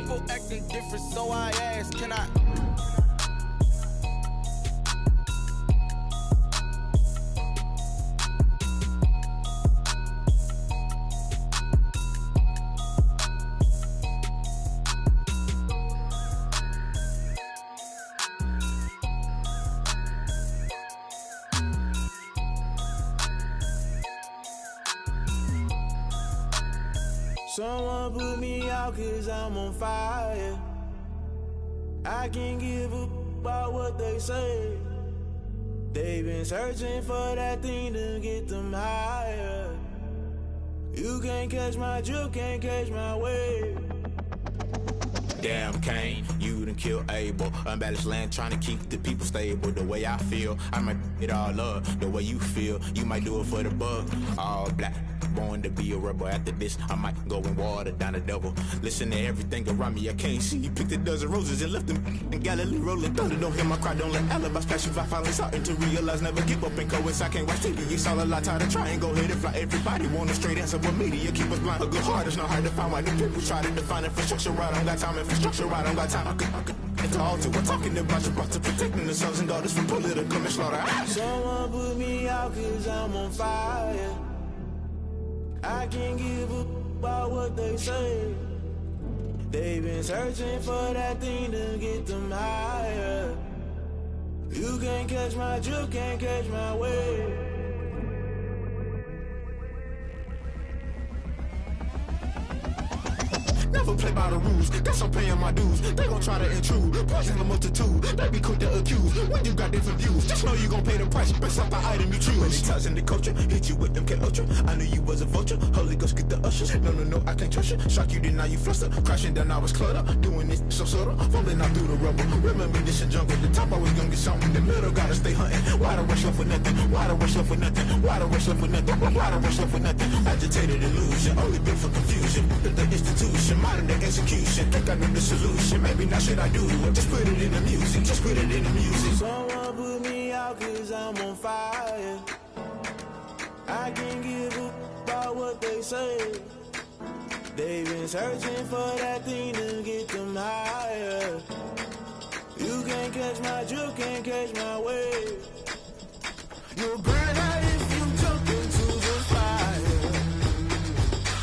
People acting different, so I ask, can I? Someone put me out cause I'm on fire. I can't give a about what they say. They've been searching for that thing to get them higher. You can't catch my drift, can't catch my wave. Damn Kane, you done killed Abel. Unbalanced land trying to keep the people stable. The way I feel, I might it all up. The way you feel, you might do it for the bug. All black, born to be a rebel. After this, I might go and water down the devil. Listen to everything around me, I can't see. Picked a dozen roses and left them in Galilee rolling thunder. Don't hear my cry, don't let alibis pass you. I finally starting to realize, never give up and coincide. I can't watch TV, it's all a lot. Time to try and go ahead and fly. Everybody want a straight answer, but media keep us blind. A good heart is not hard to find. Why do people try to define infrastructure right? I don't got time, infrastructure right, I don't got time. I could it's all to. We're talking about your to protecting the sons and daughters from political manslaughter. Someone put me out cause I'm on fire. I can't give a about what they say. They've been searching for that thing to get them higher. You can't catch my drift, can't catch my wave. Never play by the rules, guess I'm paying my dues. They gon' try to intrude, poison the multitude. They be quick to accuse, when you got different views. Just know you gon' pay the price, based off the item you choose. Many times in the culture, hit you with MK Ultra. I knew you was a vulture, Holy Ghost get the ushers. No, I can't trust you. Shock you, then now you fluster. Crashing down, I was cluttered. Doing this so subtle, falling out through the rubble. Remember this a jungle, the top always gonna get something. The middle gotta stay hunting. Why the rush left for nothing? Why the rush left for nothing? Why the rush left for nothing? Why the rush left for nothing? Agitated illusion, only built for confusion. The institution, modern day execution. Think I know the solution. Maybe not should I do it? Just put it in the music. Just put it in the music. Someone put me out cause I'm on fire. I can't give a about what they say. They've been searching for that thing to get them higher. You can't catch my drift, can't catch my wave. You'll burn out if you jump into the fire.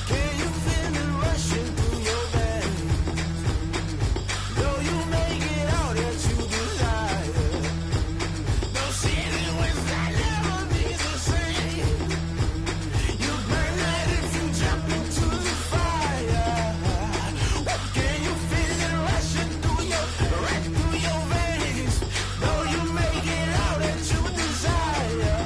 Can you feel it rushing through your veins? Though you make it out that you desire. No ceiling when that never be the same. You burn out if you jump into the fire. Can you feel it rushing through your veins? Though you make it out that you desire.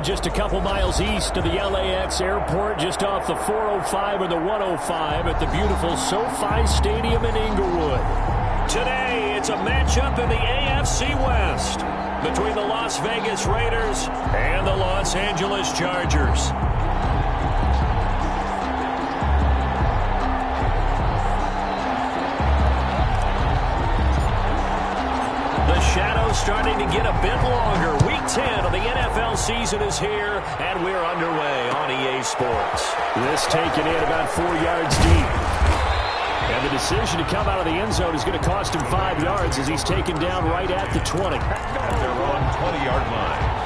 just a couple miles east of the LAX airport, just off the 405 or the 105 at the beautiful SoFi Stadium in Inglewood. Today, it's a matchup in the AFC West between the Las Vegas Raiders and the Los Angeles Chargers. Shadow's starting to get a bit longer. Week 10 of the NFL season is here, and we're underway on EA Sports. This taken in about 4 yards deep. And the decision to come out of the end zone is going to cost him 5 yards as he's taken down right at the 20. At their own 20-yard line.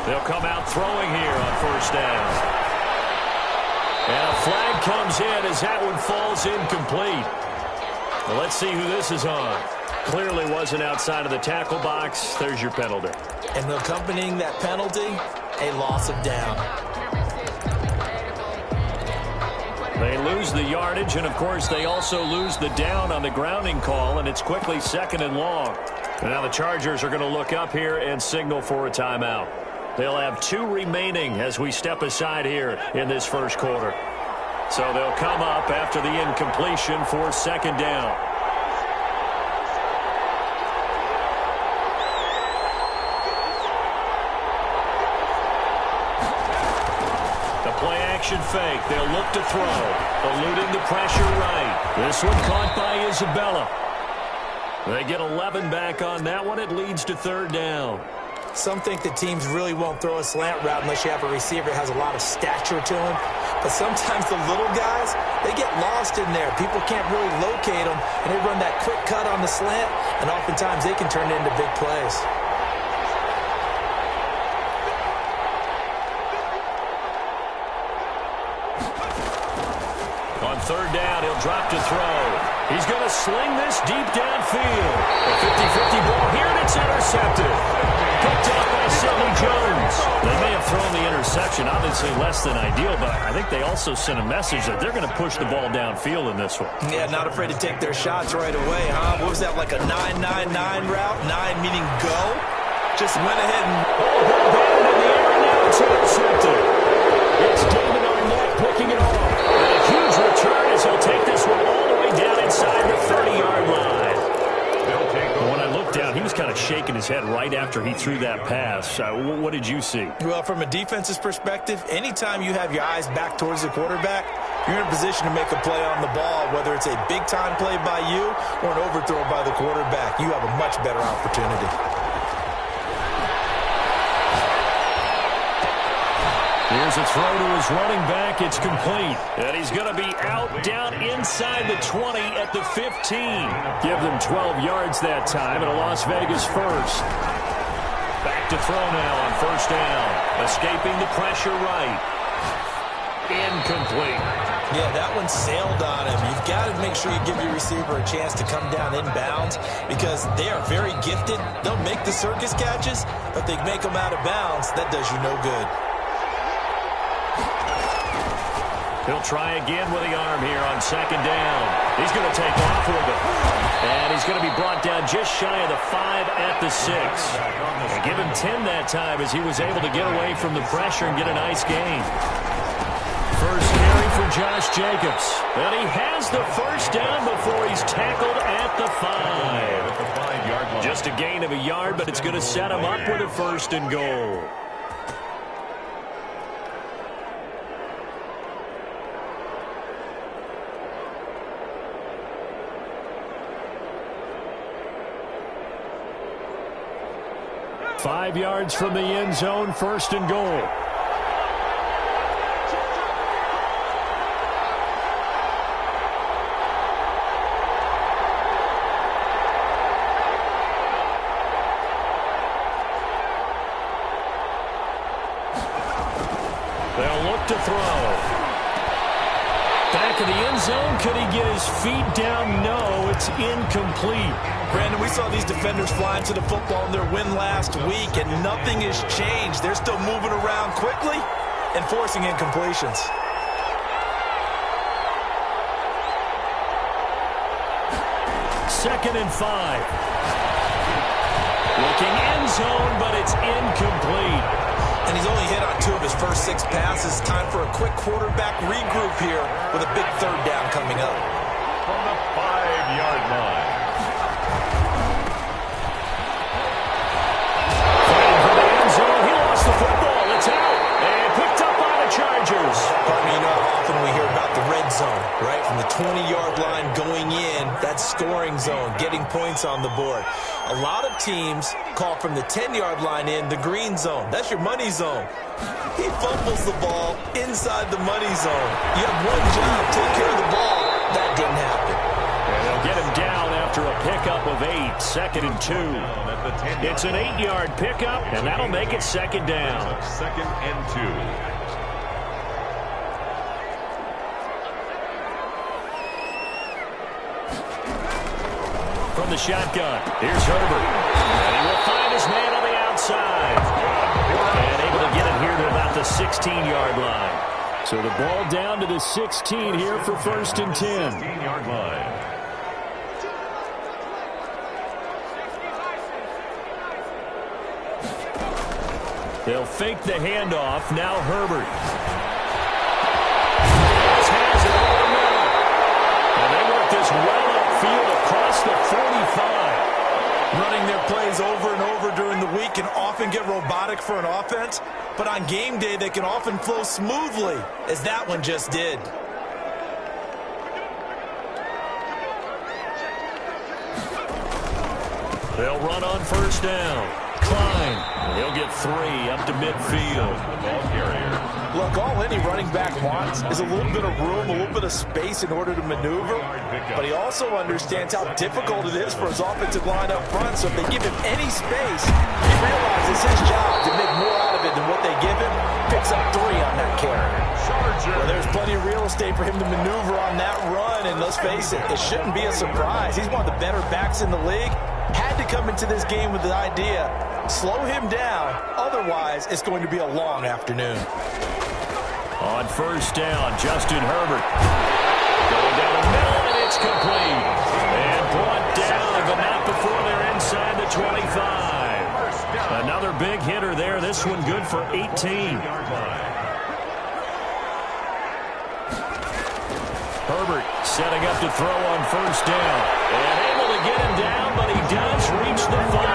They'll come out throwing here on first down. And a flag comes in as that one falls incomplete. Well, let's see who this is on. Clearly wasn't outside of the tackle box. There's your penalty. And accompanying that penalty, a loss of down. They lose the yardage, and, of course, they also lose the down on the grounding call, and it's quickly 2nd and long. And now the Chargers are going to look up here and signal for a timeout. They'll have 2 remaining as we step aside here in this first quarter. So they'll come up after the incompletion for 2nd down. The play-action fake. They'll look to throw. Eluding the pressure right. This one caught by Isabella. They get 11 back on that one. It leads to 3rd down. Some think that teams really won't throw a slant route unless you have a receiver that has a lot of stature to him. But sometimes the little guys, they get lost in there. People can't really locate them, and they run that quick cut on the slant, and oftentimes they can turn it into big plays. On 3rd down, he'll drop to throw. He's going to sling this deep downfield. A 50-50 ball here, and it's intercepted. Picked up by Sidney Jones. They may have thrown the interception, obviously less than ideal, but I think they also sent a message that they're going to push the ball downfield in this one. Yeah, not afraid to take their shots right away, huh? What was that, like a 9-9-9 route? 9 meaning go? Just went ahead and... batted in the air, and now it's intercepted. It's David Arnett picking it off. And a huge return as he'll take this one all the way down inside the 30-yard line. When I looked down, he was kind of shaking his head right after he threw that pass. What did you see? Well, from a defense's perspective, anytime you have your eyes back towards the quarterback, you're in a position to make a play on the ball, whether it's a big-time play by you or an overthrow by the quarterback. You have a much better opportunity. Here's a throw to his running back. It's complete. And he's going to be out down inside the 20 at the 15. Give them 12 yards that time, and a Las Vegas first. Back to throw now on first down. Escaping the pressure right. Incomplete. Yeah, that one sailed on him. You've got to make sure you give your receiver a chance to come down inbounds because they are very gifted. They'll make the circus catches, but they make them out of bounds. That does you no good. He'll try again with the arm here on 2nd down. He's going to take off with it. And he's going to be brought down just shy of the 5 at the 6. And give him 10 that time as he was able to get away from the pressure and get a nice gain. First carry for Josh Jacobs. And he has the first down before he's tackled at the 5. Just a gain of a yard, but it's going to set him up with a 1st and goal. Five yards from the end zone, 1st and goal. They'll look to throw. Back of the end zone. Could he get his feet down? No, it's incomplete. Brandon, we saw these defenders flying to the football in their win last week, and nothing has changed. They're still moving around quickly and forcing incompletions. Second and 5. Looking end zone, but it's incomplete. And he's only hit on 2 of his first 6 passes. Time for a quick quarterback regroup here with a big third down coming up. From the 5-yard line. Fighting for the end zone. He lost the football. It's out. And picked up by the Chargers. Pardon me, you know how often we hear about the red zone, right? From the 20-yard line going in, that scoring zone, getting points on the board. A lot of teams call from the 10-yard line in the green zone. That's your money zone. He fumbles the ball inside the money zone. You have one job, take care of the ball. That didn't happen. And they'll get him down after a pickup of 8. Second and 2. It's an 8-yard pickup, and that'll make it second down. Second and 2. From the shotgun, here's Herbert. And he will find his man on the outside. And able to get it here to about the 16-yard line. So the ball down to the 16 here for first and 10. 16-yard line. They'll fake the handoff. Now Herbert. Has it over the middle. And they work this well upfield across the 45. Running their plays over and over during the week can often get robotic for an offense, but on game day they can often flow smoothly, as that one just did. They'll run on first down. Klein. He'll get 3 up to midfield. Ball carrier. Look, all any running back wants is a little bit of room, a little bit of space in order to maneuver, but he also understands how difficult it is for his offensive line up front, so if they give him any space, he realizes his job to make more out of it than what they give him, picks up 3 on that carry. Well, there's plenty of real estate for him to maneuver on that run, and let's face it, it shouldn't be a surprise. He's one of the better backs in the league. Had to come into this game with the idea, slow him down, otherwise it's going to be a long afternoon. On first down, Justin Herbert. Going down the middle, and it's complete. And brought down, but not before they're inside the 25. Another big hitter there. This one good for 18. Herbert setting up to throw on first down. And able to get him down, but he does reach the 5.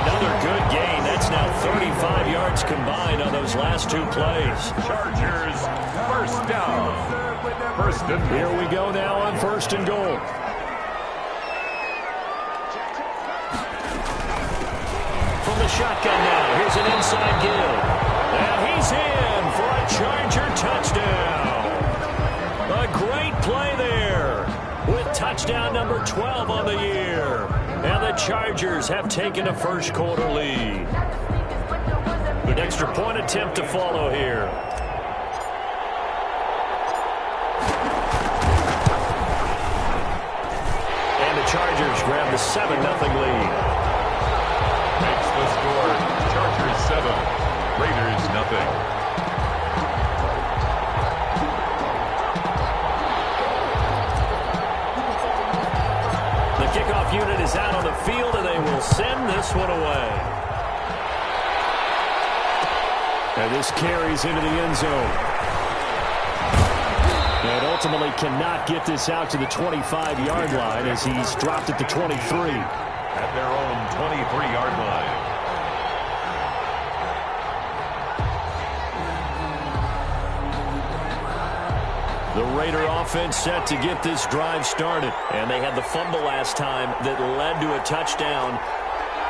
Another good gain. That's now 35 yards combined on those last 2 plays. Chargers, first down. First and goal. Here we go now on first and goal. From the shotgun now, here's an inside give. And he's in for a Charger touchdown. A great play there with touchdown number 12 on the year. And the Chargers have taken a first quarter lead. An extra point attempt to follow here. And the Chargers grab the 7-0 lead. Makes the score. Chargers 7. Raiders nothing. Kickoff unit is out on the field, and they will send this one away. And this carries into the end zone. And ultimately cannot get this out to the 25-yard line as he's dropped at the 23. At their own 23-yard line. The Raider offense set to get this drive started. And they had the fumble last time that led to a touchdown.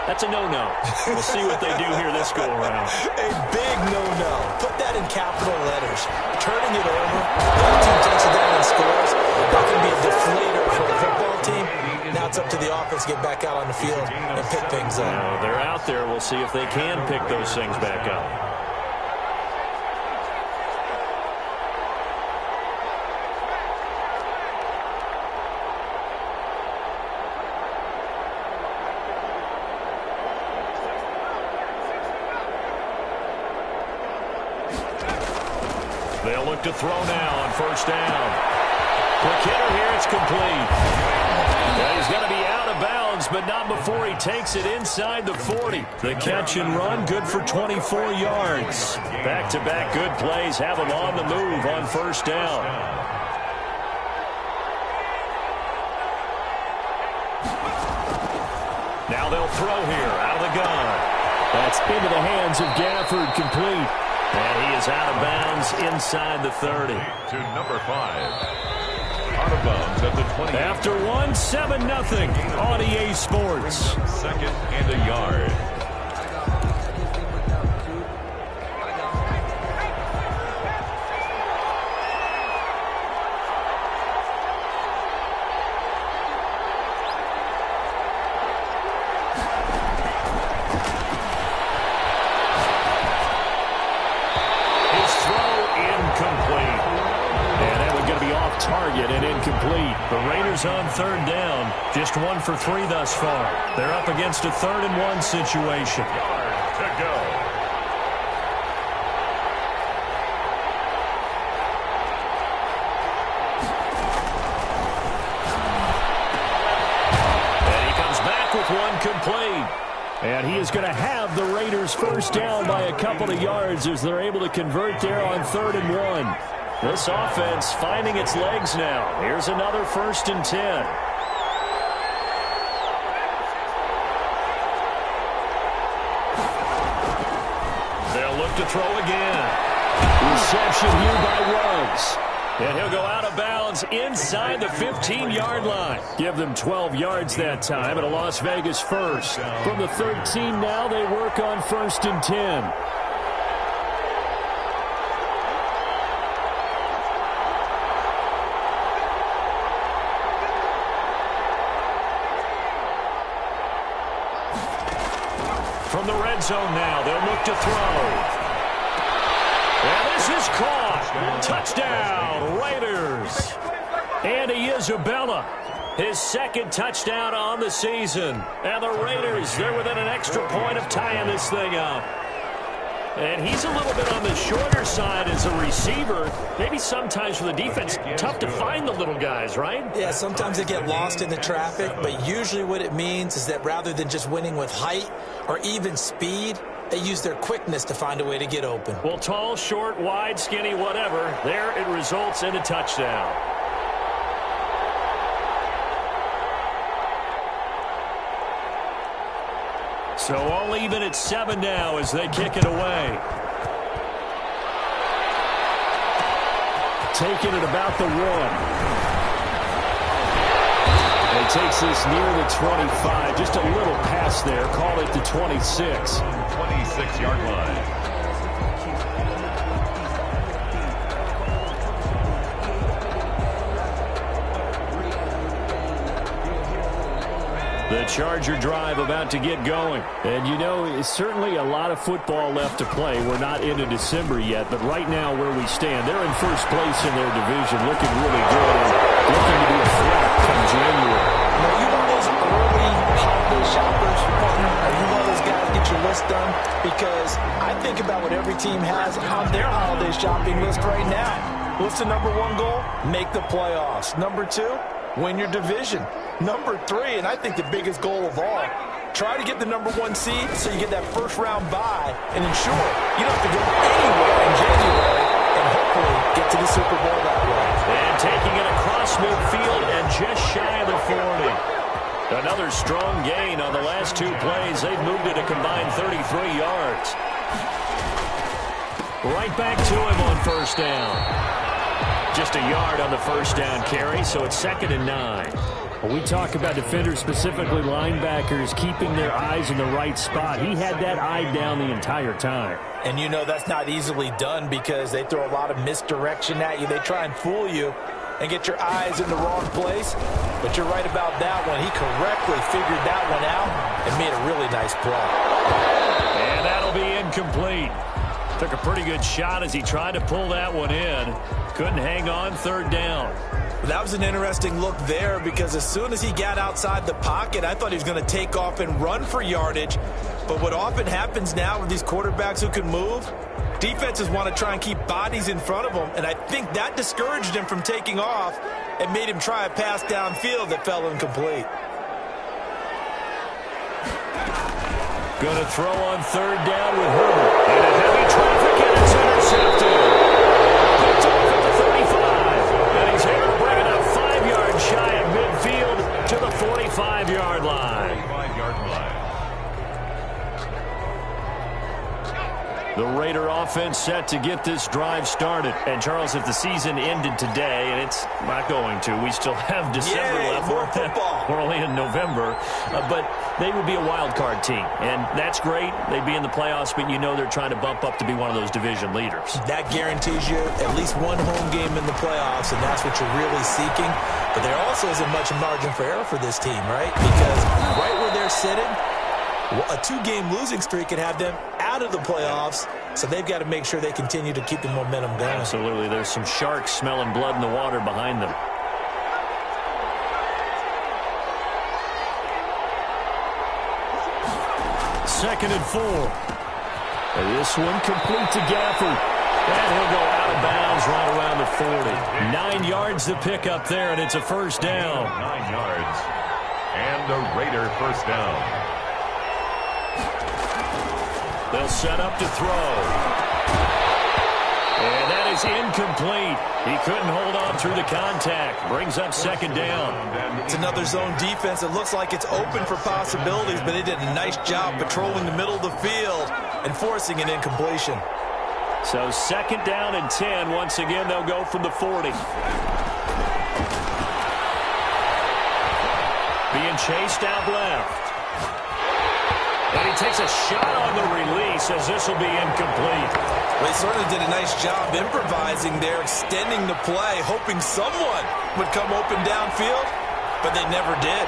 That's a no-no. We'll see what they do here this go-around. A big no-no. Put that in capital letters. Turning it over. The other team takes it down and scores. That can be a deflator for the football team. Now it's up to the offense to get back out on the field and pick things up. They're out there. We'll see if they can pick those things back up. They'll look to throw now on first down. Quick hitter here, it's complete. Now he's going to be out of bounds, but not before he takes it inside the 40. The catch and run, good for 24 yards. Back-to-back good plays have him on the move on first down. Now they'll throw here out of the gun. That's into the hands of Gafford, complete. And he is out of bounds inside the 30. To number 5. Out of bounds at the 20. After 7-0 on EA Sports. Second and a yard. Target and incomplete. The Raiders on third down. Just 1 for 3 thus far. They're up against a 3rd and 1 situation. Yard to go. And he comes back with 1 complete. And he is going to have the Raiders first down by a couple of yards as they're able to convert there on 3rd and 1. This offense finding its legs now. Here's another 1st and 10. They'll look to throw again. Reception here by Ruggs. And he'll go out of bounds inside the 15-yard line. Give them 12 yards that time at a Las Vegas first. From the 13 now, they work on 1st and 10. From the red zone now, they'll look to throw. And this is caught. Touchdown, Raiders. Andy Isabella, his 2nd touchdown on the season. And the Raiders, they're within an extra point of tying this thing up. And he's a little bit on the shorter side as a receiver. Maybe sometimes for the defense, tough to find the little guys, right? Yeah, sometimes they get lost in the traffic, but usually what it means is that rather than just winning with height or even speed, they use their quickness to find a way to get open. Well, tall, short, wide, skinny, whatever, there it results in a touchdown. So all even at 7 now as they kick it away. Taking it about the 1. He takes this near the 25. Just a little pass there. Call it the 26. 26-yard line. The Charger drive about to get going. And, you know, it's certainly a lot of football left to play. We're not into December yet, but right now where we stand, they're in first place in their division, looking really good and looking to be a threat come January. Are you one of those early holiday shoppers, partner? Are you one of those guys get your list done? Because I think about what every team has on their holiday shopping list right now. What's the number 1 goal? Make the playoffs. Number 2, win your division. Number 3, and I think the biggest goal of all, try to get the number 1 seed so you get that first-round bye and ensure you don't have to go anywhere in January and hopefully get to the Super Bowl that way. And taking it across midfield and just shy of the 40. Another strong gain on the last 2 plays. They've moved it a combined 33 yards. Right back to him on first down. Just a yard on the first down carry, so it's 2nd and 9. When we talk about defenders, specifically linebackers, keeping their eyes in the right spot, he had that eye down the entire time. And you know that's not easily done because they throw a lot of misdirection at you. They try and fool you and get your eyes in the wrong place. But you're right about that one. He correctly figured that one out and made a really nice play. And that'll be incomplete. Took a pretty good shot as he tried to pull that one in. Couldn't hang on, 3rd down. That was an interesting look there because as soon as he got outside the pocket, I thought he was going to take off and run for yardage. But what often happens now with these quarterbacks who can move, Defenses want to try and keep bodies in front of them, and I think that discouraged him from taking off and made him try a pass downfield that fell incomplete. Going to throw on third down with Herbert. Into heavy traffic, and it's intercepted. Picked off at the 35. And he's able to bring it up 5 yards shy of midfield to the 45-yard line. 45-yard line. The Raider offense set to get this drive started. And, Charles, if the season ended today, and it's not going to, we still have December left. More football. We're only in November. But they would be a wild card team. And that's great. They'd be in the playoffs, but you know they're trying to bump up to be one of those division leaders. That guarantees you at least one home game in the playoffs, and that's what you're really seeking. But there also isn't much margin for error for this team, right? Because right where they're sitting, a 2-game losing streak could have them out of the playoffs, so they've got to make sure they continue to keep the momentum going. Absolutely. There's some sharks smelling blood in the water behind them. Second and 4. And this one complete to Gafford. And he'll go out of bounds right around the 40. 9 yards to pick up there, and it's a first down. 9 yards. And the Raider first down. They'll set up to throw. And that is incomplete. He couldn't hold on through the contact. Brings up second down. It's another zone defense. It looks like it's open for possibilities, but they did a nice job patrolling the middle of the field and forcing an incompletion. So second down and 10. Once again, they'll go from the 40. Being chased out left. And he takes a shot on the release as this will be incomplete. Well, he certainly did a nice job improvising there, extending the play, hoping someone would come open downfield, but they never did.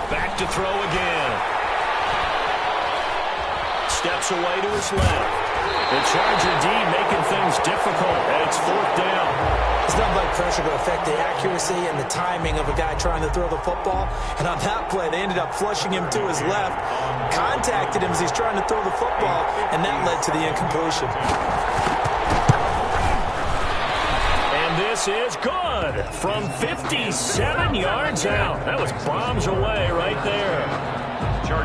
Back to throw again. Steps away to his left. The Charger D making things difficult, and it's fourth down. It's not like pressure to affect the accuracy and the timing of a guy trying to throw the football. And on that play, they ended up flushing him to his left, contacted him as he's trying to throw the football, and that led to the incompletion. And this is good from 57 yards out. That was bombs away right there.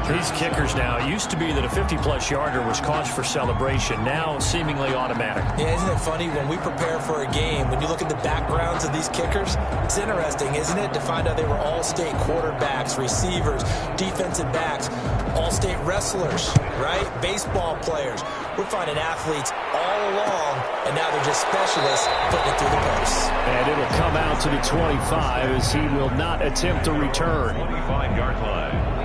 These kickers now, it used to be that a 50-plus yarder was cause for celebration. Now, seemingly automatic. Yeah, isn't it funny? When we prepare for a game, when you look at the backgrounds of these kickers, it's interesting, isn't it, to find out they were all-state quarterbacks, receivers, defensive backs, all-state wrestlers, right? Baseball players. We're finding athletes all along, and now they're just specialists putting it through the posts. And it'll come out to the 25 as he will not attempt to return. 25-yard line.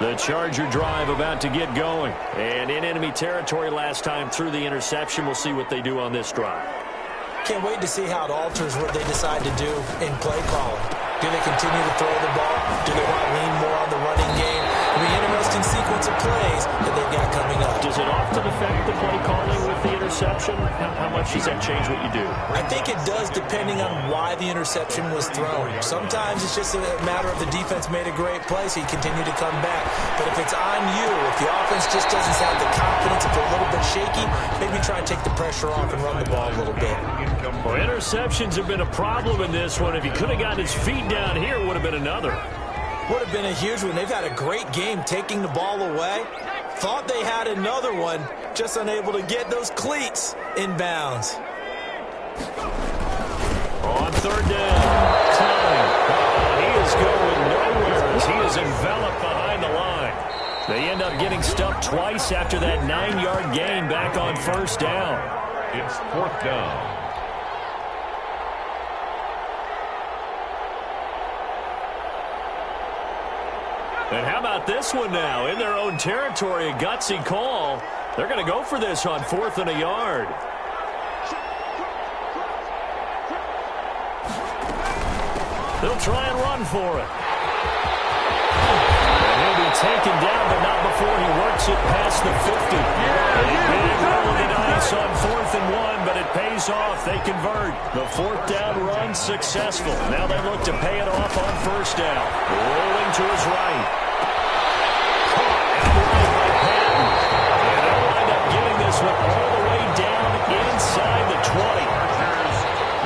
The Charger drive about to get going. And in enemy territory last time through the interception. We'll see what they do on this drive. Can't wait to see how it alters what they decide to do in play calling. Do they continue to throw the ball? Do they want to lean more on the running game? It'll be an interesting sequence of plays that they've got coming up. Does it often affect the play calling with the interception? How much does that change what you do? I think it does depending on why the interception was thrown. Sometimes it's just a matter of the defense made a great play, so you continue to come back. But if it's on you, if the offense just doesn't have the confidence, if they're a little bit shaky, maybe try and take the pressure off and run the ball a little bit. Well, interceptions have been a problem in this one. If he could have gotten his feet down here, it would have been another. Would have been a huge one. They've had a great game taking the ball away. Thought they had another one, just unable to get those cleats in bounds. On third down, Klein. He is going nowhere as he is enveloped behind the line. They end up getting stuffed twice after that 9-yard gain back on first down. It's fourth down. And how about this one now? In their own territory, a gutsy call. They're going to go for this on 4th and a yard. They'll try and run for it. And he'll be taken down, but not before he works it past the 50. A big roll of the dice on 4th and 1, but it pays off. They convert. The 4th down run successful. Now they look to pay it off on 1st down. Rolling to his right. Caught outright by Patton. And they'll wind up giving this one all the way down inside the 20.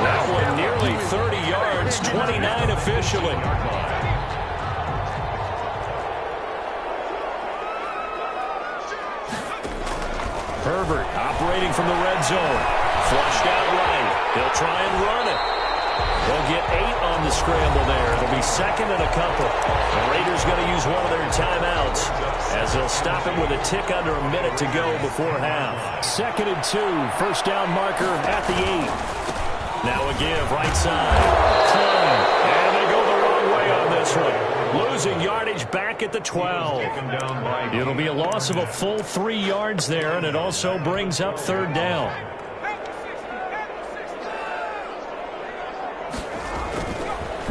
That one nearly 30 yards, 29 officially. Herbert operating from the red zone. Flushed out right. He'll try and run it. They'll get 8 on the scramble there. It'll be 2nd and a couple. The Raiders going to use one of their timeouts as they'll stop it with a tick under a minute to go before half. 2nd and 2. 1st down marker at the 8. Now a give right side. Clean. And they go the wrong way on this one. Losing yardage back at the 12. It'll be a loss of a full 3 yards there, and it also brings up 3rd down.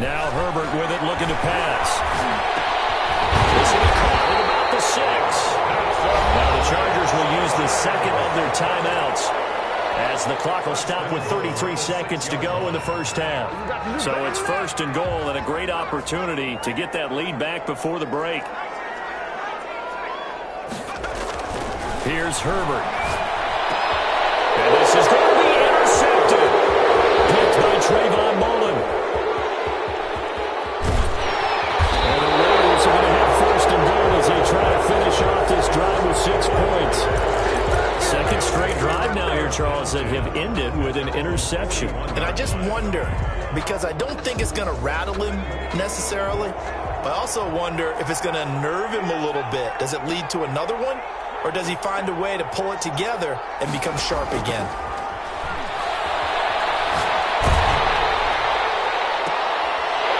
Now Herbert with it, looking to pass. This will be caught at about the 6. Now the Chargers will use the 2nd of their timeouts, as the clock will stop with 33 seconds to go in the 1st half. So it's 1st and goal, and a great opportunity to get that lead back before the break. Here's Herbert. And this is going to be intercepted. Picked by Trayvon Mullen. And the Raiders are going to have 1st and goal as they try to finish off this drive with 6 points. 2nd straight drive now here, Charles, that have ended with an interception. And I just wonder, because I don't think it's going to rattle him necessarily, but I also wonder if it's going to nerve him a little bit. Does it lead to another one? Or does he find a way to pull it together and become sharp again?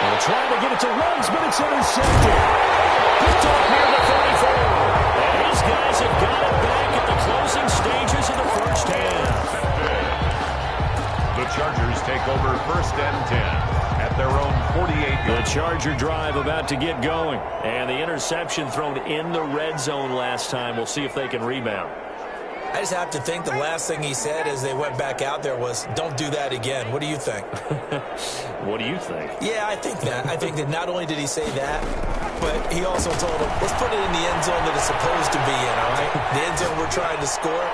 They're trying to get it to Ruggs, but it's intercepted. Picked off near the 34. And these guys have got it back at the closing stages of the 1st half. The Chargers take over 1st and 10 at their own 48. The Charger drive about to get going. And the interception thrown in the red zone last time. We'll see if they can rebound. I just have to think the last thing he said as they went back out there was, don't do that again. What do you think? What do you think? Yeah, I think that. I think that not only did he say that, but he also told him, let's put it in the end zone that it's supposed to be in, all right? The end zone we're trying to score.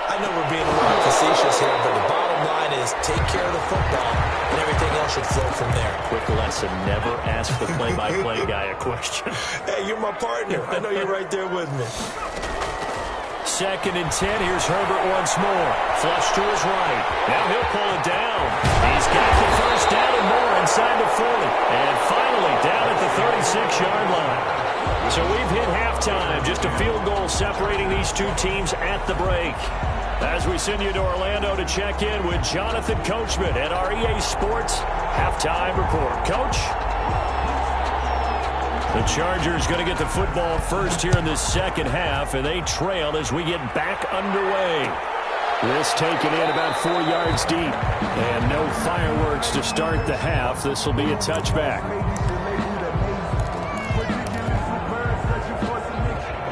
I know we're being a little facetious here, but the bottom line is take care of the football, and everything else should flow from there. Quick lesson, never ask the play-by-play guy a question. Hey, you're my partner. I know you're right there with me. 2nd and 10. Here's Herbert once more. Flush to his right. Now he'll pull it down. He's got the 1st down and more inside the 40. And finally down at the 36-yard line. So we've hit halftime. Just a field goal separating these two teams at the break. As we send you to Orlando to check in with Jonathan Coachman at our EA Sports Halftime Report. Coach? The Chargers going to get the football first here in this 2nd half, and they trail as we get back underway. This taken in about 4 yards deep, and no fireworks to start the half. This will be a touchback.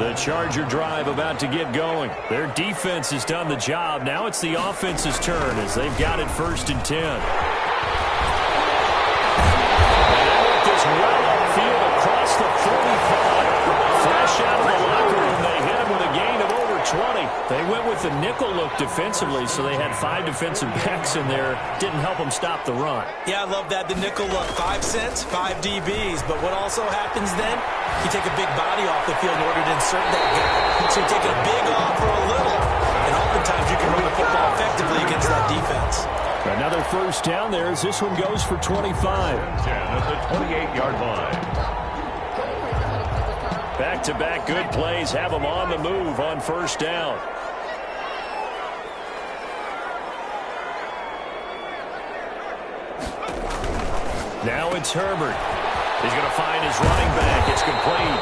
The Charger drive about to get going. Their defense has done the job. Now it's the offense's turn as they've got it 1st and 10. Well outfield across the 45. Fresh out of the locker room, they hit him with a gain of over 20. They went with the nickel look defensively, so they had 5 defensive backs in there. Didn't help them stop the run. Yeah, I love that, the nickel look. 5 cents, 5 DBs. But what also happens then, you take a big body off the field in order to insert that guy. So you take a big off for a little. And oftentimes you can run the football effectively against that defense. Another 1st down there as this one goes for 25. 10 at the 28-yard line. Back-to-back good plays have them on the move on 1st down. Now it's Herbert. He's going to find his running back. It's complete.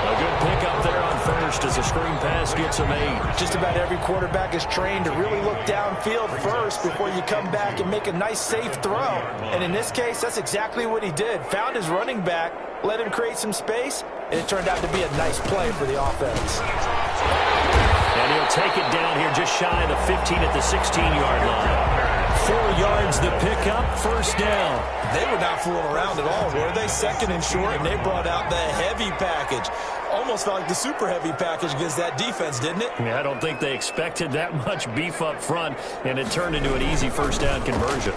A A good pickup there on first as a screen pass gets him 8. Just about every quarterback is trained to really look downfield first before you come back and make a nice, safe throw. And in this case, that's exactly what he did. Found his running back, let him create some space, and it turned out to be a nice play for the offense. And he'll take it down here just shy of the 15 at the 16-yard line. 4 yards the pickup, first down. They were not fooling around at all, were they? Second and short, and they brought out the heavy package. Almost felt like the super heavy package against that defense, didn't it? Yeah, I don't think they expected that much beef up front, and it turned into an easy first down conversion.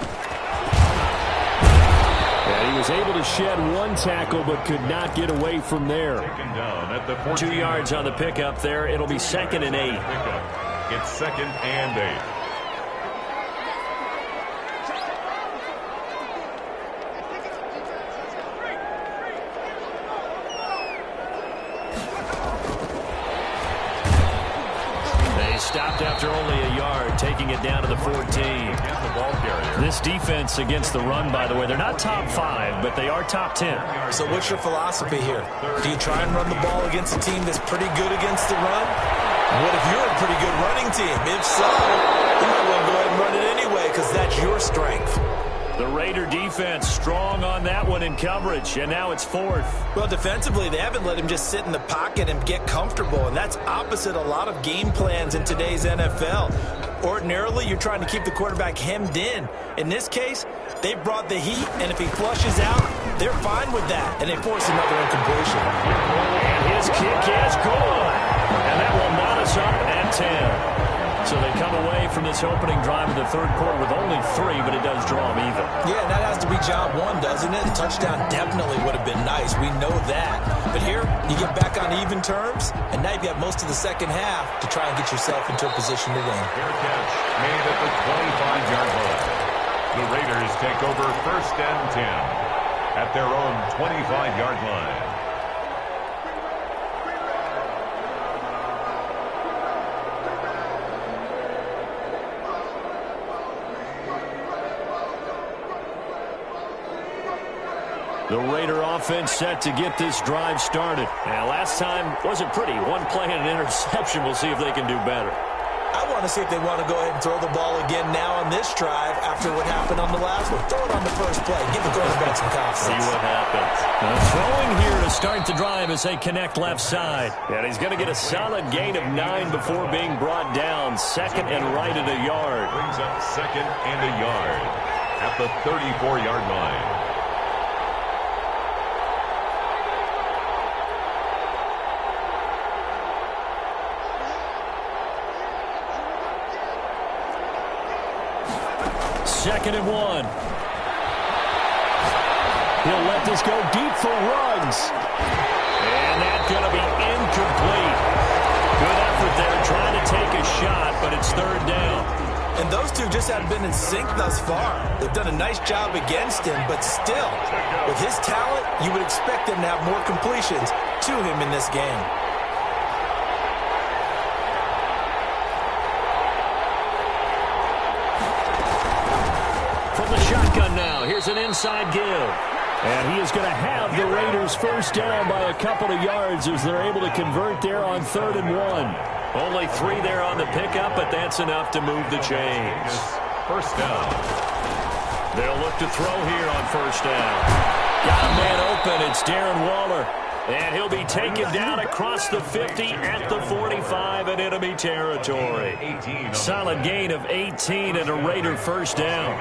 And he was able to shed one tackle but could not get away from there. Taken down at the 14. 2 yards on the pickup there. It'll be second and 8. It's second and 8. Stopped after only a yard, taking it down to the 14. This defense against the run, by the way, they're not top 5, but they are top 10. So what's your philosophy here? Do you try and run the ball against a team that's pretty good against the run? What if you're a pretty good running team? If so, you might want to go ahead and run it anyway because that's your strength. The Raider defense strong on that one in coverage, and now it's 4th. Well, defensively, they haven't let him just sit in the pocket and get comfortable, and that's opposite a lot of game plans in today's NFL. Ordinarily, you're trying to keep the quarterback hemmed in. In this case, they brought the heat, and if he flushes out, they're fine with that, and they force another incompletion. And his kick is good, and that will knot us up at 10. So they come away from this opening drive in the third quarter with only 3, but it does draw them even. Yeah, that has to be job 1, doesn't it? A touchdown definitely would have been nice. We know that. But here, you get back on even terms, and now you've got most of the second half to try and get yourself into a position to win. Fair catch made at the 25-yard line. The Raiders take over first and 10 at their own 25-yard line. The Raider offense set to get this drive started. And last time wasn't pretty. One play and an interception. We'll see if they can do better. I want to see if they want to go ahead and throw the ball again now on this drive after what happened on the last one. Throw it on the first play. Give the quarterback some confidence. See what happens. Throwing here to start the drive as they connect left side. And he's going to get a solid gain of 9 before being brought down. Second and right at a yard. Brings up second and a yard at the 34-yard line. Second and 1. He'll let this go deep for Ruggs. And that's going to be incomplete. Good effort there trying to take a shot, but it's third down. And those two just haven't been in sync thus far. They've done a nice job against him, but still, with his talent, you would expect him to have more completions to him in this game. From the shotgun now, here's an inside give. And he is going to have the Raiders first down by a couple of yards as they're able to convert there on 3rd and 1. Only 3 there on the pickup, but that's enough to move the chains. First down. They'll look to throw here on first down. Got a man open. It's Darren Waller. And he'll be taken down across the 50 at the 45 in enemy territory. Solid gain of 18 and a Raider first down.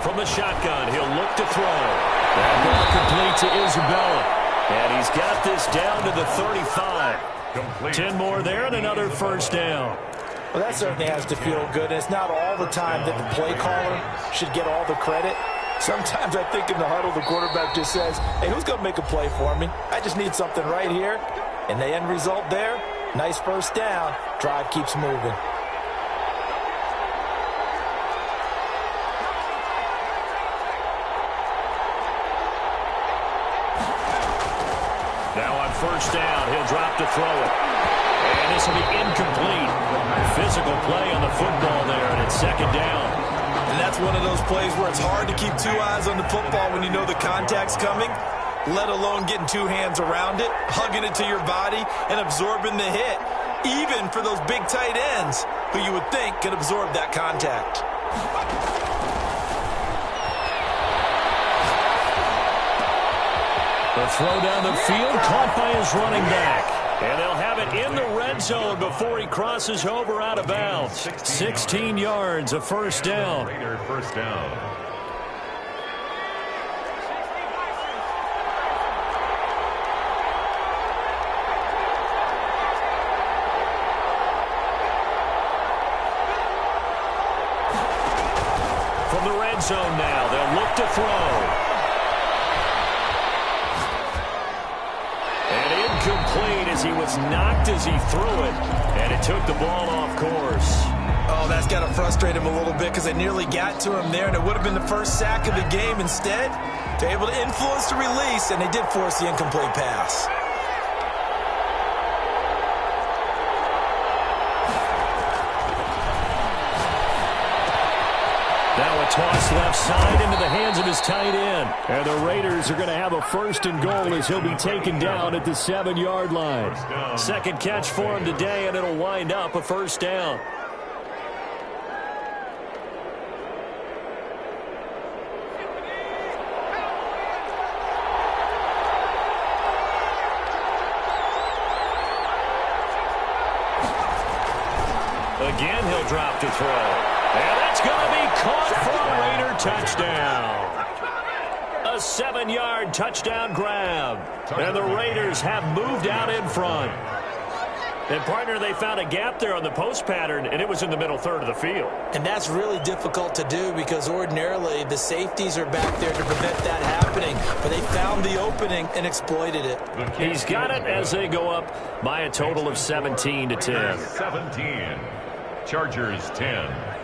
From the shotgun, he'll look to throw. That ball complete to Isabella. And he's got this down to the 35. Complete. 10 more there and another first down. Well, that certainly has to feel good. And it's not all the time that the play caller should get all the credit. Sometimes I think in the huddle, the quarterback just says, hey, who's going to make a play for me? I just need something right here. And the end result there, nice first down. Drive keeps moving. first down. He'll drop to throw it. And this will be incomplete. Physical play on the football there, and it's second down. And that's one of those plays where it's hard to keep two eyes on the football when you know the contact's coming, let alone getting two hands around it, hugging it to your body, and absorbing the hit, even for those big tight ends who you would think could absorb that contact. The throw down the field, caught by his running back. And they'll have it in the red zone before he crosses over out of bounds. 16 yards, a first down. First down. From the red zone now, they'll look to throw. Incomplete as he was knocked as he threw it, and it took the ball off course. Oh, that's got to frustrate him a little bit because they nearly got to him there, and it would have been the first sack of the game. Instead, they're able to influence the release, and they did force the incomplete pass. Now a toss left side into the hands of his tight end. And the Raiders are going to have a first and goal as he'll be taken down at the 7-yard line. Second catch for him today, and it'll wind up a first down. Again, he'll drop to throw. And that's going to be caught for a Raider touchdown. A 7-yard touchdown grab. And the Raiders have moved out in front. And, partner, they found a gap there on the post pattern, and it was in the middle third of the field. And that's really difficult to do because ordinarily the safeties are back there to prevent that happening. But they found the opening and exploited it. He's got it as they go up by a total of 17-10. 17. Chargers 10.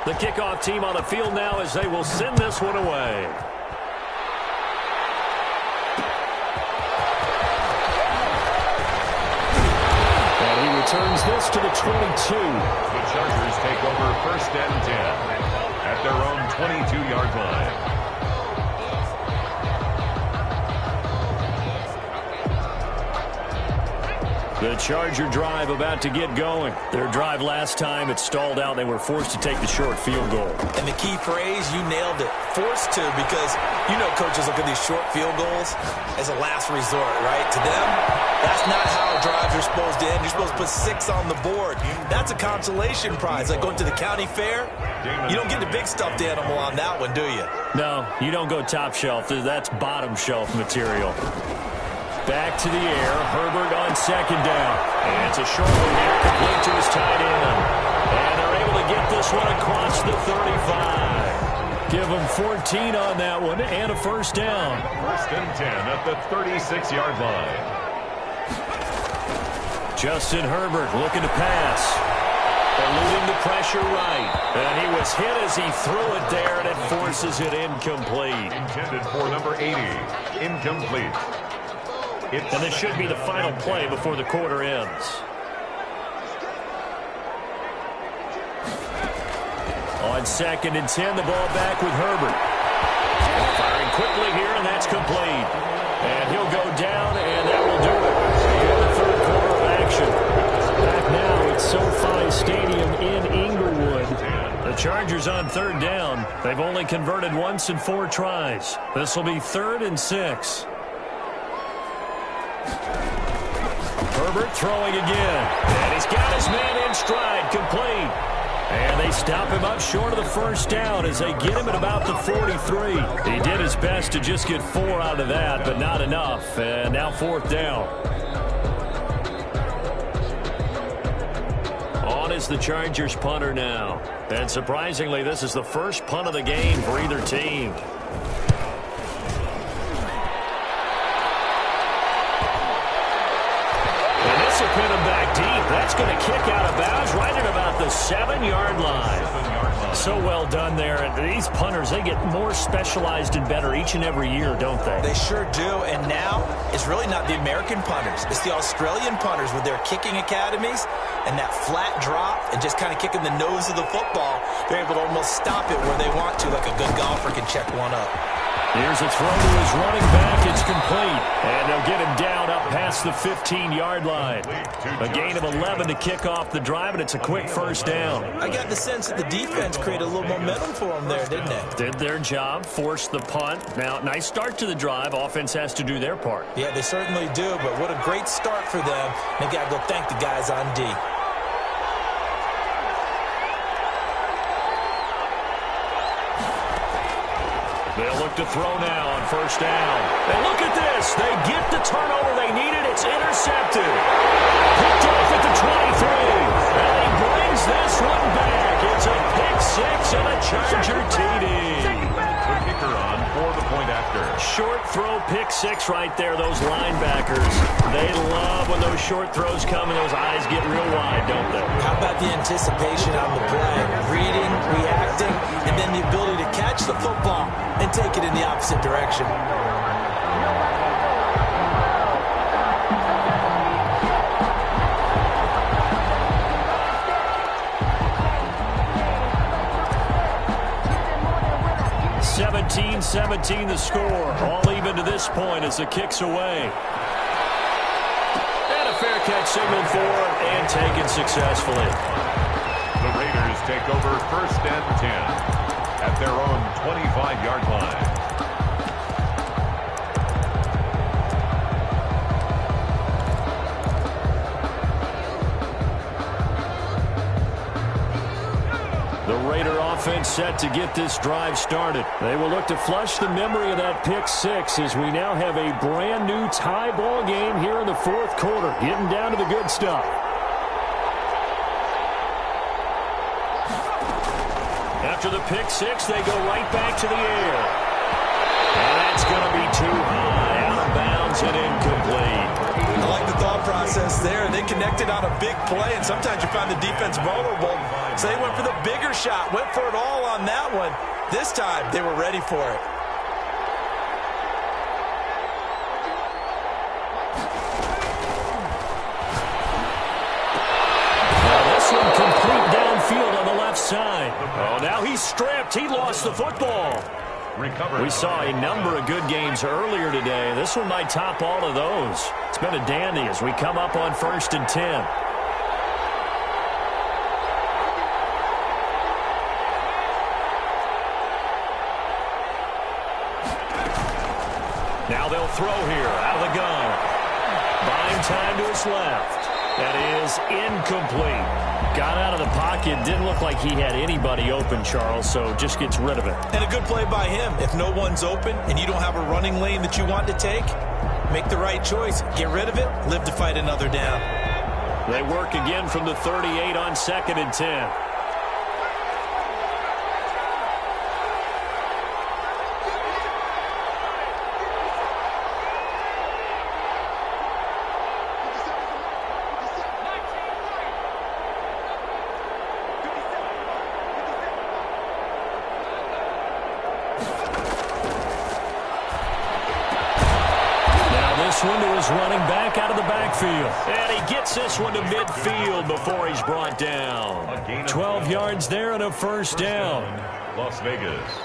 The kickoff team on the field now as they will send this one away. And he returns this to the 22. The Chargers take over first and 10 at their own 22-yard line. The Charger drive about to get going. Their drive last time, it stalled out. They were forced to take the short field goal. And the key phrase, you nailed it, forced to, because you know coaches look at these short field goals as a last resort, right? To them, that's not how drives are supposed to end. You're supposed to put 6 on the board. That's a consolation prize. Like going to the county fair, you don't get the big stuffed animal on that one, do you? No, you don't go top shelf. That's bottom shelf material. Back to the air. Herbert on second down. And it's a short one here, complete to his tight end. And they're able to get this one across the 35. Give them 14 on that one and a first down. First and 10 at the 36-yard line. Justin Herbert looking to pass. Eluding the pressure right. And he was hit as he threw it there, and it forces it incomplete. Intended for number 80. Incomplete. And this should be the final play before the quarter ends. On second and 10, the ball back with Herbert. Firing quickly here, and that's complete. And he'll go down, and that will do it. In the third quarter of action. Back now at SoFi Stadium in Inglewood. The Chargers on third down. They've only converted once in 4 tries. This will be 3rd and 6. Herbert throwing again. And he's got his man in stride, complete. And they stop him up short of the first down as they get him at about the 43. He did his best to just get 4 out of that, but not enough. And now 4th down. On is the Chargers punter now. And surprisingly, this is the first punt of the game for either team. That's going to kick out of bounds right at about the 7-yard line. So well done there. And these punters, they get more specialized and better each and every year, don't they? They sure do. And now it's really not the American punters. It's the Australian punters with their kicking academies and that flat drop and just kind of kicking the nose of the football. They're able to almost stop it where they want to, like a good golfer can check one up. Here's a throw to his running back. It's complete. And they'll get him down up past the 15-yard line. A gain of 11 to kick off the drive, and it's a quick first down. I got the sense that the defense created a little momentum for them there, didn't they? Did their job, forced the punt. Now, nice start to the drive. Offense has to do their part. Yeah, they certainly do, but what a great start for them. They got to go thank the guys on D. They'll look to throw now on first down. And look at this. They get the turnover they needed. It's intercepted. Picked off at the 23. And he brings this one back. It's a pick six and a Charger TD. The kicker on for the point after. Short throw pick six right there. Those linebackers, they love when those short throws come and those eyes get real wide, don't they? How about the anticipation on the play? Reading, reacting, and then the ability to catch the football and take it in the opposite direction. (17-17) the score. All even to this point as the kick's away. And a fair catch signaled for and taken successfully. The Raiders take over first and 10 at their own 25-yard line. The Raider offense set to get this drive started. They will look to flush the memory of that pick six as we now have a brand new tie ball game here in the fourth quarter. Getting down to the good stuff. After the pick six, they go right back to the air. And that's going to be too high, out of bounds and incomplete. I like the thought process there. They connected on a big play, and sometimes you find the defense vulnerable. So they went for the bigger shot, went for it all on that one. This time, they were ready for it. Now this one complete downfield on the left side. Oh, now he's stripped. He lost the football. We saw a number of good games earlier today. This one might top all of those. It's been a dandy as we come up on first and 10. Now they'll throw here out of the gun. Buying time to his left. That is incomplete. Got out of the pocket. Didn't look like he had anybody open, Charles, so just gets rid of it. And a good play by him. If no one's open and you don't have a running lane that you want to take, make the right choice. Get rid of it. Live to fight another down. They work again from the 38 on second and 10. One to his running back out of the backfield. And he gets this one to midfield before he's brought down. 12 yards there and a first down. Las Vegas.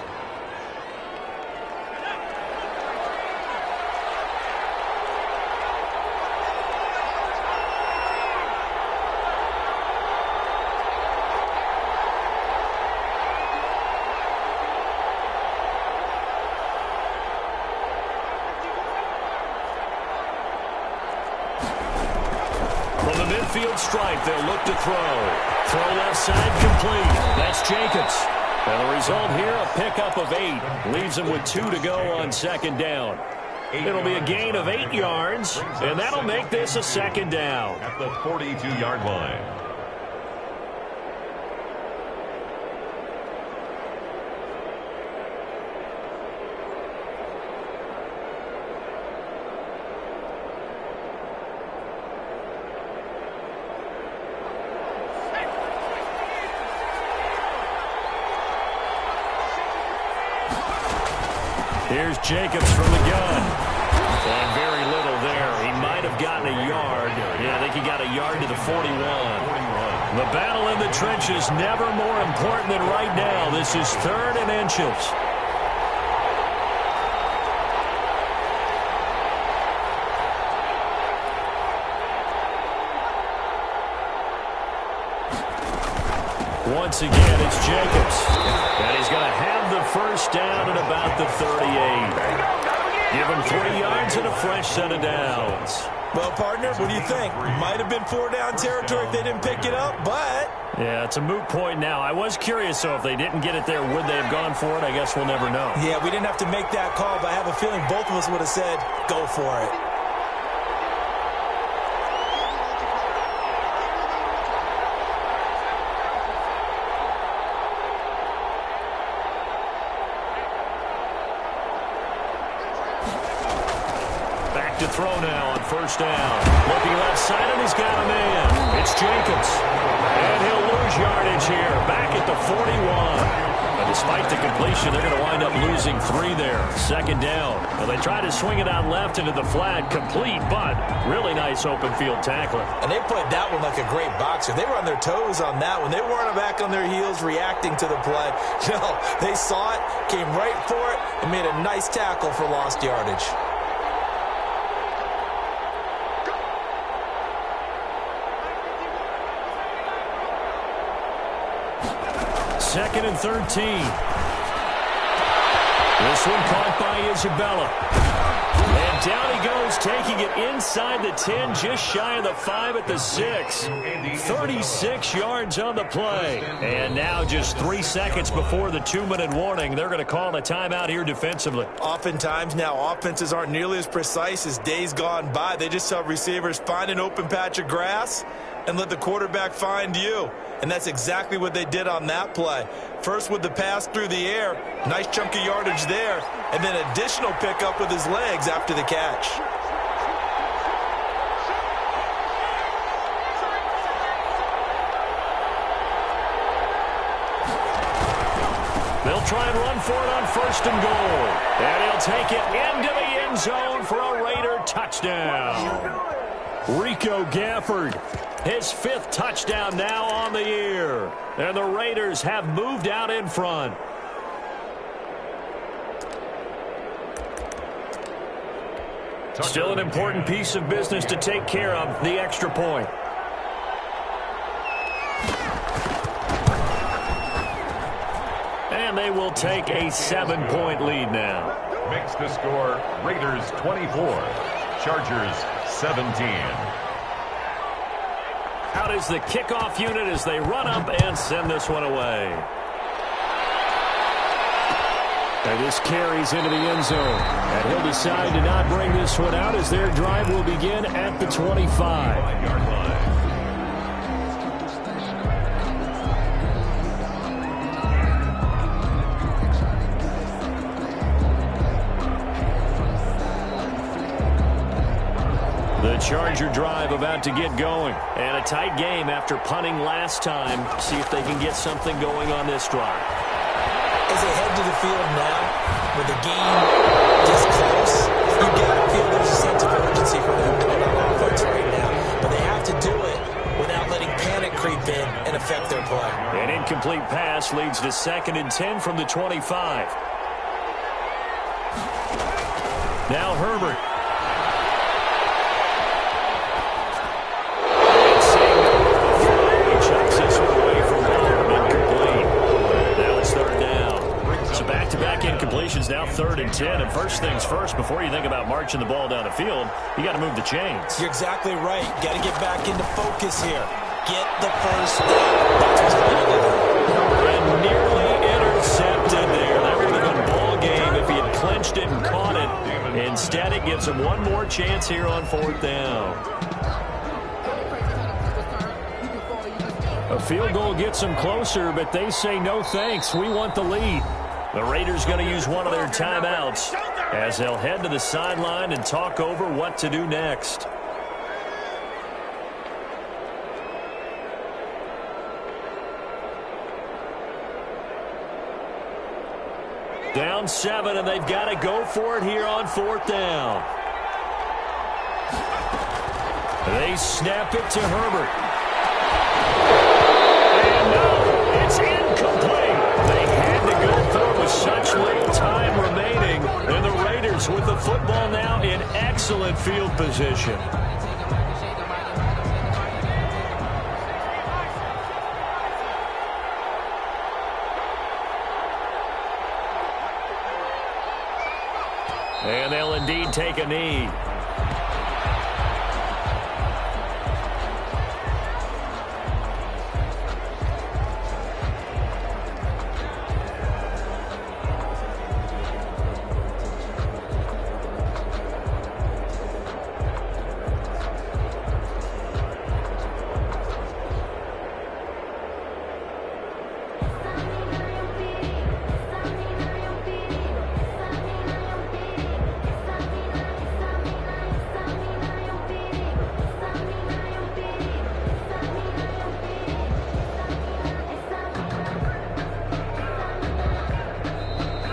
Midfield stripe, they'll look to throw. Throw left side complete. That's Jacobs. And the result here, a pickup of 8. Leaves them with 2 to go on second down. It'll be a gain of 8 yards, and that'll make this a second down. At the 42-yard line. Here's Jacobs from the gun. And very little there. He might have gotten a yard. Yeah, I think he got a yard to the 41. The battle in the trenches never more important than right now. This is 3rd and inches. Once again, it's Jacobs. And he's going to have the first down at about the 38. Give him 3 yards and a fresh set of downs. Well, partner, what do you think? Might have been 4-down territory if they didn't pick it up, but... Yeah, it's a moot point now. I was curious, so if they didn't get it there, would they have gone for it? I guess we'll never know. Yeah, we didn't have to make that call, but I have a feeling both of us would have said, go for it. To throw now on first down. Looking left side, and he's got a man. It's Jacobs. And he'll lose yardage here. Back at the 41. But despite the completion, they're going to wind up losing 3 there. Second down. Well, they try to swing it out left into the flat. Complete, but really nice open field tackling. And they played that one like a great boxer. They were on their toes on that one. They weren't back on their heels reacting to the play. No, they saw it, came right for it, and made a nice tackle for lost yardage. 2nd and 13. This one caught by Isabella. And down he goes, taking it inside the 10, just shy of the 5 at the 6. 36 yards on the play. And now just 3 seconds before the 2-minute warning, they're going to call a timeout here defensively. Oftentimes now, offenses aren't nearly as precise as days gone by. They just have receivers find an open patch of grass and let the quarterback find you. And that's exactly what they did on that play. First with the pass through the air, nice chunk of yardage there, and then additional pickup with his legs after the catch. They'll try and run for it on 1st and goal. And he'll take it into the end zone for a Raider touchdown. Rico Gafford, his 5th touchdown now on the year. And the Raiders have moved out in front. Still an important piece of business to take care of, the extra point. And they will take a 7-point lead now. Makes the score Raiders 24, Chargers 17. Out is the kickoff unit as they run up and send this one away. And this carries into the end zone. And he'll decide to not bring this one out as their drive will begin at the 25-yard line. The Charger drive about to get going. And a tight game after punting last time. See if they can get something going on this drive. As they head to the field now, with the game this close, you've got to feel there's a sense of urgency for them going on offense right now. But they have to do it without letting panic creep in and affect their play. An incomplete pass leads to 2nd and 10 from the 25. Now Herbert. Incompletions now 3rd and 10. And first things first, before you think about marching the ball down the field, you got to move the chains. You're exactly right. Got to get back into focus here. Get the first down. That's what's going to do. And nearly intercepted there. That would have been a ball game if he had clinched it and caught it. Instead, it gives him one more chance here on 4th down. A field goal gets them closer, but they say no thanks. We want the lead. The Raiders going to use one of their timeouts as they'll head to the sideline and talk over what to do next. Down 7, and they've got to go for it here on 4th down. They snap it to Herbert. And no, it's incomplete. They had to go for it with such little time remaining. And the Raiders with the football now in excellent field position. And they'll indeed take a knee.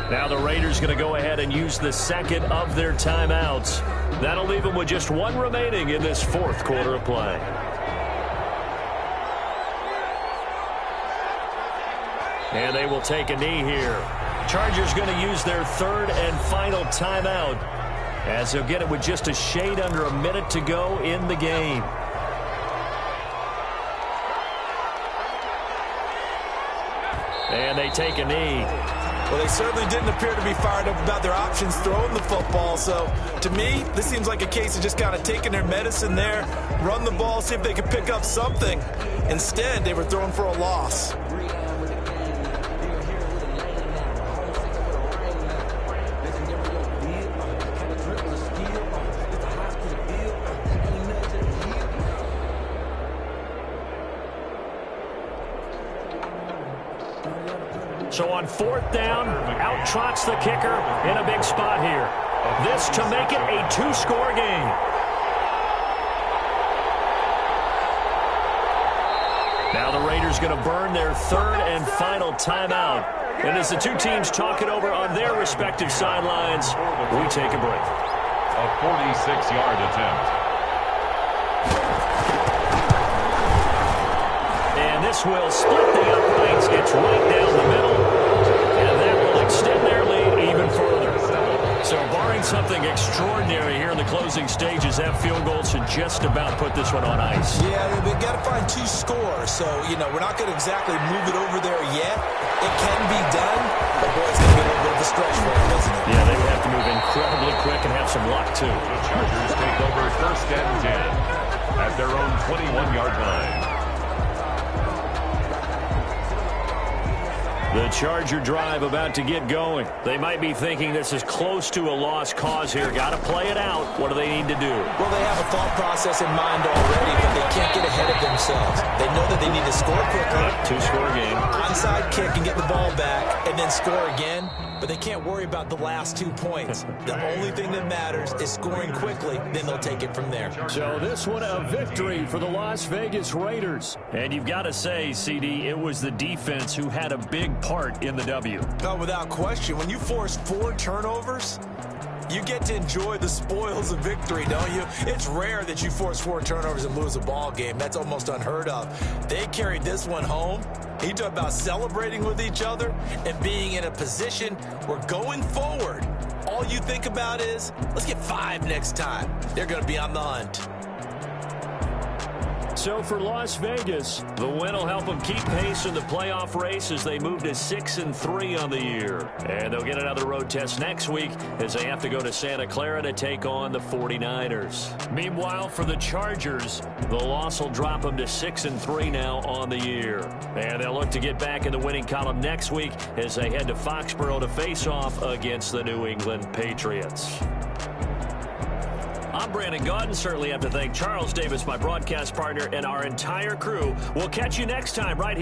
Now the Raiders going to go ahead and use the second of their timeouts. That'll leave them with just one remaining in this 4th quarter of play. And they will take a knee here. Chargers going to use their 3rd and final timeout, as they'll get it with just a shade under a minute to go in the game. And they take a knee. Well, they certainly didn't appear to be fired up about their options throwing the football. So, to me, this seems like a case of just kind of taking their medicine there, run the ball, see if they could pick up something. Instead, they were throwing for a loss. So on 4th down, out trots the kicker in a big spot here. This to make it a 2-score game. Now the Raiders going to burn their 3rd and final timeout. And as the two teams talk it over on their respective sidelines, we take a break. A 46-yard attempt. And this will split the uprights. It's right down the middle. And that will extend their lead even further. So barring something extraordinary here in the closing stages, that field goal should just about put this one on ice. Yeah, we've got to find 2 scores. So, we're not going to exactly move it over there yet. It can be done. But, boy, it's going to be a little bit of a stretch for them, isn't it? Yeah, they would have to move incredibly quick and have some luck, too. The Chargers take over 1st and 10 at their own 21-yard line. The Charger drive about to get going. They might be thinking this is close to a lost cause here. Got to play it out. What do they need to do? Well, they have a thought process in mind already, but they can't get ahead of themselves. They know that they need to score quickly. 2-score game. Onside kick and get the ball back and then score again. But they can't worry about the last 2 points. The only thing that matters is scoring quickly. Then they'll take it from there. So this one a victory for the Las Vegas Raiders. And you've got to say, CD, it was the defense who had a big part in the W. No, without question. When you force 4 turnovers, you get to enjoy the spoils of victory, don't you? It's rare that you force 4 turnovers and lose a ball game. That's almost unheard of. They carried this one home. He talked about celebrating with each other and being in a position where going forward, all you think about is, let's get 5 next time. They're going to be on the hunt. So for Las Vegas, the win will help them keep pace in the playoff race as they move to 6-3 on the year. And they'll get another road test next week as they have to go to Santa Clara to take on the 49ers. Meanwhile, for the Chargers, the loss will drop them to 6-3 now on the year. And they'll look to get back in the winning column next week as they head to Foxborough to face off against the New England Patriots. I'm Brandon Gaudin. Certainly have to thank Charles Davis, my broadcast partner, and our entire crew. We'll catch you next time right here.